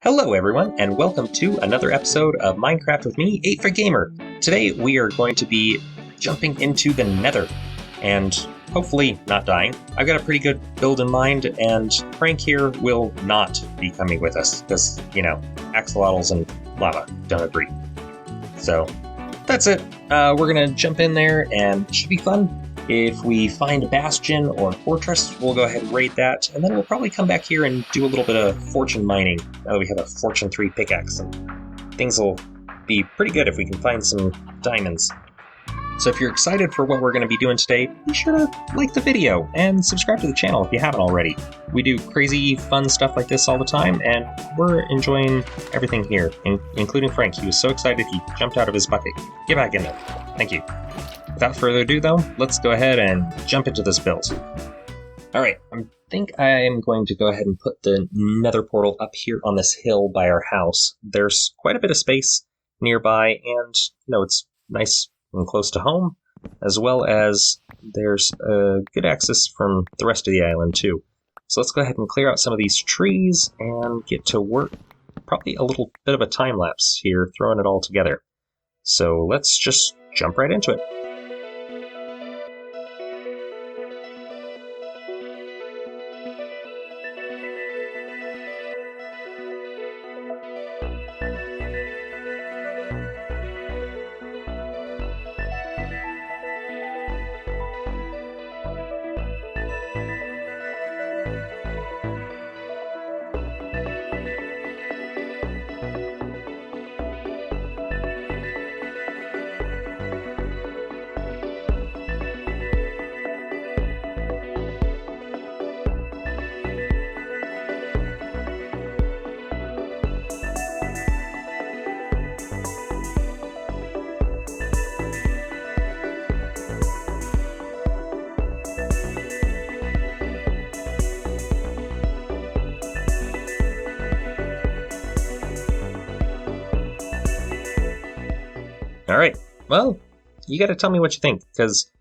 Hello everyone, and welcome to another episode of Minecraft with me, 8FitGamer. Today we are going to be jumping into the nether, and hopefully not dying. I've got a pretty good build in mind, and Frank here will not be coming with us, because, you know, axolotls and lava don't agree. So, that's it. We're gonna jump in there, and it should be fun. If we find a bastion or a fortress, we'll go ahead and raid that, and then we'll probably come back here and do a little bit of fortune mining, now that we have a Fortune 3 pickaxe, and things will be pretty good if we can find some diamonds. So if you're excited for what we're going to be doing today, be sure to like the video and subscribe to the channel if you haven't already. We do crazy, fun stuff like this all the time, and we're enjoying everything here, including Frank. He was so excited he jumped out of his bucket. Get back in there. Thank you. Without further ado, though, let's go ahead and jump into this build. Alright, I think I am going to go ahead and put the nether portal up here on this hill by our house. There's quite a bit of space nearby, and, you know, it's nice and close to home, as well as there's good access from the rest of the island, too. So let's go ahead and clear out some of these trees and get to work. Probably a little bit of a time-lapse here, throwing it all together. So let's just jump right into it. Alright, well, you gotta tell me what you think, because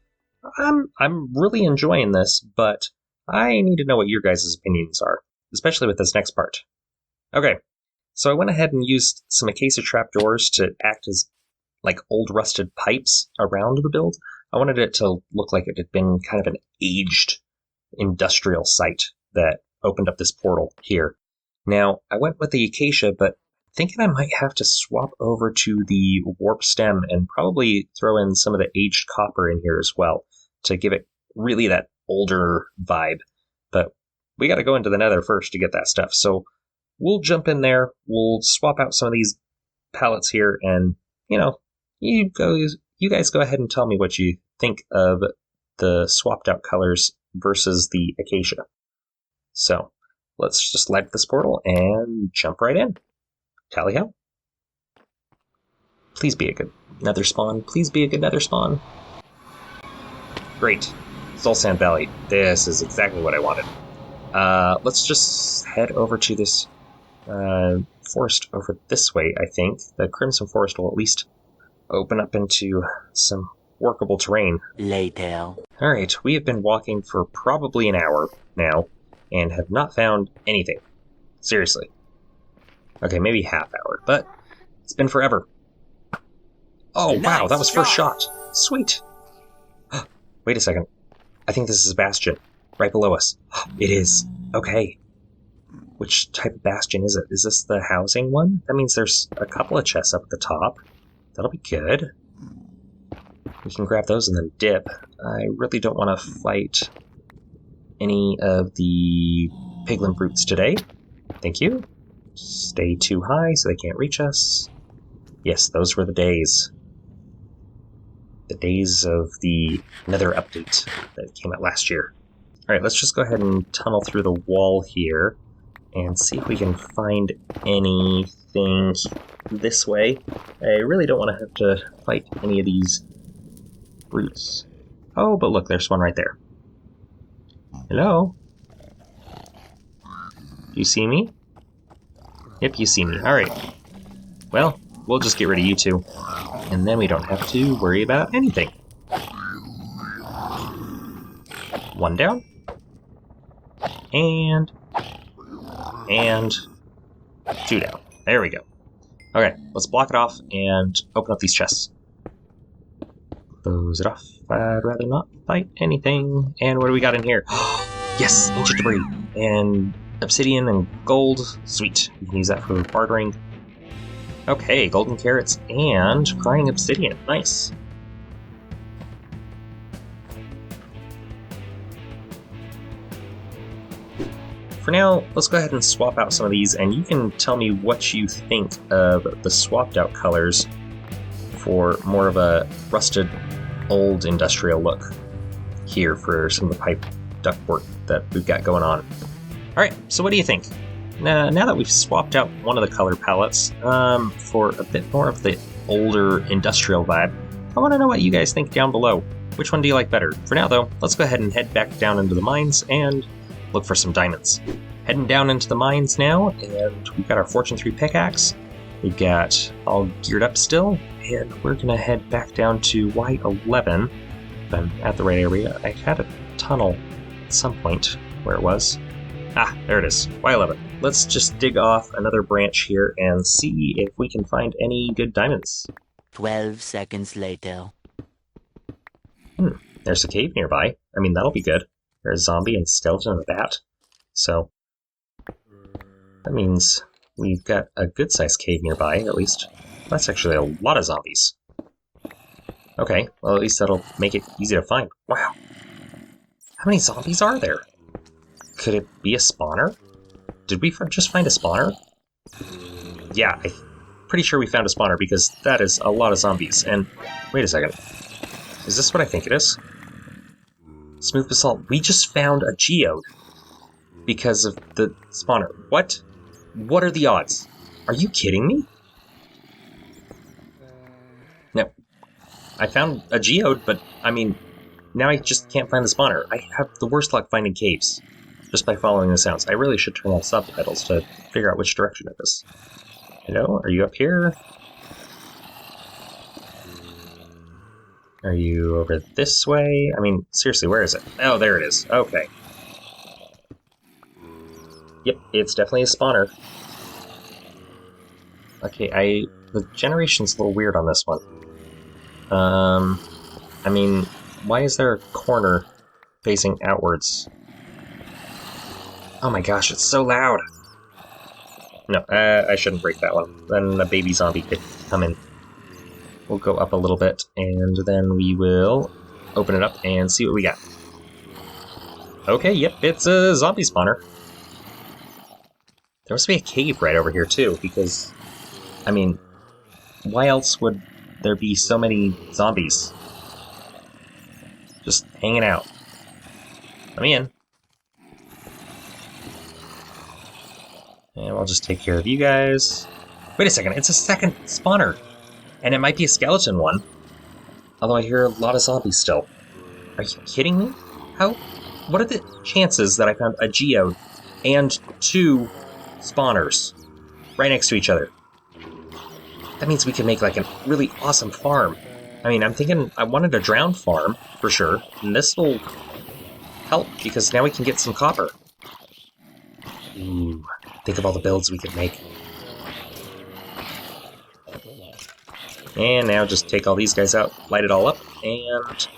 I'm really enjoying this, but I need to know what your guys' opinions are, especially with this next part. Okay, so I went ahead and used some acacia trapdoors to act as, like, old rusted pipes around the build. I wanted it to look like it had been kind of an aged industrial site that opened up this portal here. Now, I went with the acacia, but thinking I might have to swap over to the warp stem and probably throw in some of the aged copper in here as well to give it really that older vibe. But we got to go into the nether first to get that stuff. So we'll jump in there. We'll swap out some of these pallets here, and you know, you guys go ahead and tell me what you think of the swapped out colors versus the acacia. So let's just light this portal and jump right in. Tally ho. Please be a good nether spawn. Please be a good nether spawn. Great. Soul Sand Valley. This is exactly what I wanted. Let's just head over to this forest over this way, I think. The Crimson Forest will at least open up into some workable terrain. Later. Alright, we have been walking for probably an hour now, and have not found anything. Seriously. Okay, maybe half hour, but it's been forever. Oh, wow, that was first shot. Sweet. Wait a second. I think this is a bastion right below us. It is. Okay. Which type of bastion is it? Is this the housing one? That means there's a couple of chests up at the top. That'll be good. We can grab those and then dip. I really don't want to fight any of the piglin brutes today. Thank you. Stay too high so they can't reach us. Yes, those were the days. The days of the nether update that came out last year. Alright, let's just go ahead and tunnel through the wall here and see if we can find anything this way. I really don't want to have to fight any of these brutes. Oh, but look, there's one right there. Hello? Do you see me? Yep, you see me. Alright. Well, we'll just get rid of you two. And then we don't have to worry about anything. One down. And 2 down. There we go. Okay, let's block it off and open up these chests. Close it off. I'd rather not fight anything. And what do we got in here? Yes, ancient debris. And obsidian and gold. Sweet. We can use that for bartering. Okay, golden carrots and crying obsidian. Nice. For now, let's go ahead and swap out some of these, and you can tell me what you think of the swapped out colors for more of a rusted, old industrial look here for some of the pipe ductwork that we've got going on. Alright, so what do you think? Now that we've swapped out one of the color palettes for a bit more of the older industrial vibe, I want to know what you guys think down below. Which one do you like better? For now, though, let's go ahead and head back down into the mines and look for some diamonds. Heading down into the mines now, and we've got our Fortune 3 pickaxe. We've got all geared up still, and we're going to head back down to Y11. If I'm at the right area. I had a tunnel at some point where it was. Ah, there it is. Y11. Let's just dig off another branch here and see if we can find any good diamonds. 12 seconds later. There's a cave nearby. I mean, that'll be good. There's a zombie and skeleton and a bat. So, that means we've got a good-sized cave nearby, at least. That's actually a lot of zombies. Okay, well at least that'll make it easy to find. Wow. How many zombies are there? Could it be a spawner? Did we just find a spawner? Yeah, I'm pretty sure we found a spawner because that is a lot of zombies. And, wait a second. Is this what I think it is? Smooth basalt. We just found a geode because of the spawner. What? What are the odds? Are you kidding me? No. I found a geode, but, I mean, now I just can't find the spawner. I have the worst luck finding caves just by following the sounds. I really should turn on subtitles to figure out which direction it is. Hello? Are you up here? Are you over this way? I mean, seriously, where is it? Oh, there it is. Okay. Yep, it's definitely a spawner. Okay, the generation's a little weird on this one. I mean, why is there a corner facing outwards? Oh my gosh, it's so loud! No, I shouldn't break that one. Then a baby zombie could come in. We'll go up a little bit, and then we will open it up and see what we got. Okay, yep, it's a zombie spawner. There must be a cave right over here, too, because, I mean, why else would there be so many zombies just hanging out? Let me in. And I'll just take care of you guys. Wait a second, it's a second spawner. And it might be a skeleton one. Although I hear a lot of zombies still. Are you kidding me? What are the chances that I found a geode and 2 spawners right next to each other? That means we can make like a really awesome farm. I mean, I'm thinking I wanted a drowned farm for sure. And this will help because now we can get some copper. Ooh, think of all the builds we could make. And now just take all these guys out, light it all up, and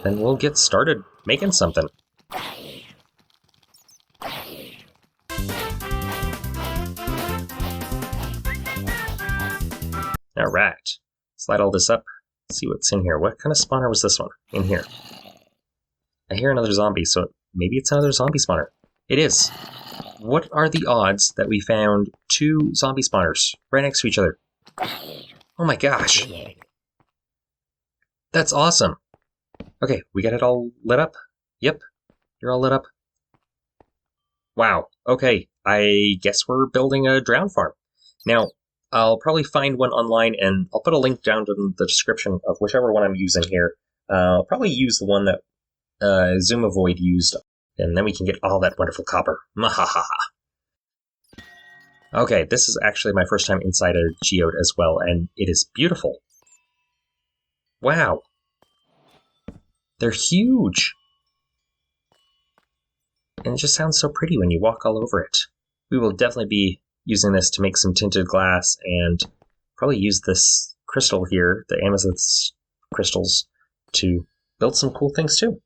then we'll get started making something. Alright, slide all this up, see what's in here. What kind of spawner was this one in here? I hear another zombie, so maybe it's another zombie spawner. It is. What are the odds that we found 2 zombie spawners right next to each other? Oh my gosh. That's awesome. Okay, we got it all lit up? Yep, you're all lit up. Wow, okay, I guess we're building a drowned farm. Now, I'll probably find one online, and I'll put a link down to the description of whichever one I'm using here. I'll probably use the one that Zoomovoid used, and then we can get all that wonderful copper. Mahahaha. Okay, this is actually my first time inside a geode as well, and it is beautiful. Wow. They're huge. And it just sounds so pretty when you walk all over it. We will definitely be using this to make some tinted glass and probably use this crystal here, the amethyst crystals, to build some cool things too.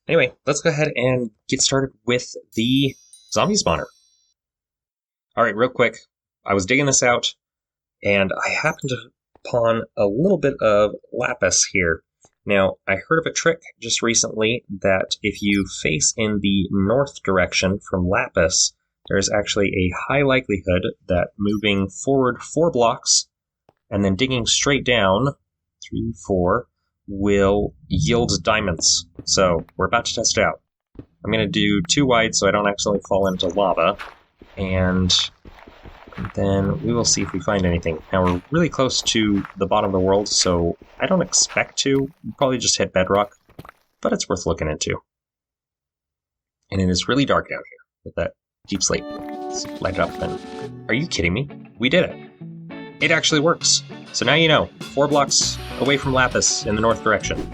Anyway, let's go ahead and get started with the zombie spawner. Alright, real quick, I was digging this out, and I happened to spawn a little bit of lapis here. Now, I heard of a trick just recently that if you face in the north direction from lapis, there's actually a high likelihood that moving forward 4 blocks and then digging straight down, 3, 4, will yield diamonds. So, we're about to test it out. I'm going to do 2 wide so I don't accidentally fall into lava, and then we will see if we find anything. Now, we're really close to the bottom of the world, so I don't expect to. We'll probably just hit bedrock, but it's worth looking into. And it is really dark down here with that deep slate. Let's light it up then. Are you kidding me? We did it. It actually works. So now you know, 4 blocks away from lapis in the north direction.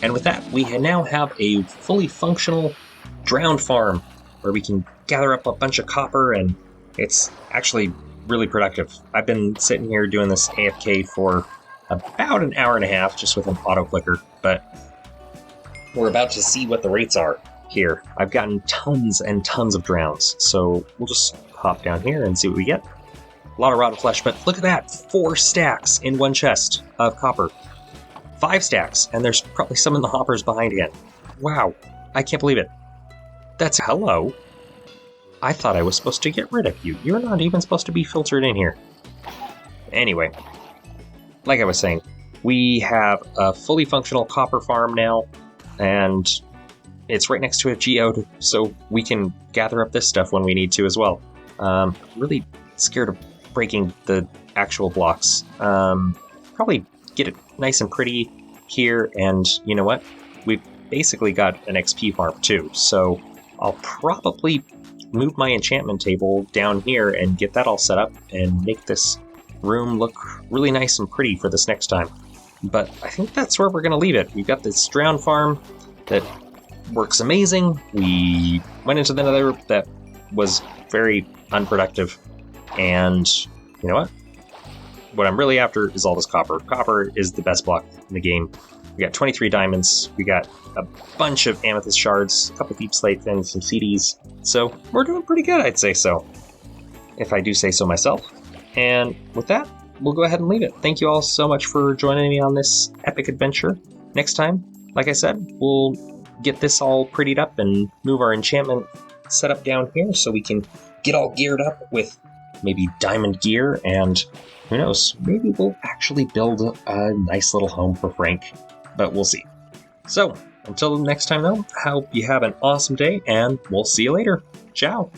And with that, we now have a fully functional drowned farm where we can gather up a bunch of copper, and it's actually really productive. I've been sitting here doing this AFK for about an hour and a half just with an auto clicker, but we're about to see what the rates are here. I've gotten tons and tons of drowns, so we'll just hop down here and see what we get. A lot of rotten flesh, but look at that! 4 stacks in one chest of copper. 5 stacks, and there's probably some in the hoppers behind again. Wow, I can't believe it. That's hello. I thought I was supposed to get rid of you. You're not even supposed to be filtered in here. Anyway, like I was saying, we have a fully functional copper farm now, and it's right next to a geode, so we can gather up this stuff when we need to as well. Really scared of breaking the actual blocks. Probably get it nice and pretty here, and you know what? We've basically got an XP farm too, so I'll probably move my enchantment table down here and get that all set up and make this room look really nice and pretty for this next time. But I think that's where we're going to leave it. We've got this drowned farm that works amazing. We went into the nether that was very unproductive, and you know what I'm really after is all this copper. Copper is the best block in the game. We got 23 diamonds, we got a bunch of amethyst shards, a couple deep slate, and some CDs. So we're doing pretty good, I'd say so, if I do say so myself. And with that, we'll go ahead and leave it. Thank you all so much for joining me on this epic adventure. Next time, like I said, we'll get this all prettied up and move our enchantment setup down here so we can get all geared up with maybe diamond gear, and who knows, maybe we'll actually build a nice little home for Frank, but we'll see. So, until next time though, I hope you have an awesome day, and we'll see you later. Ciao!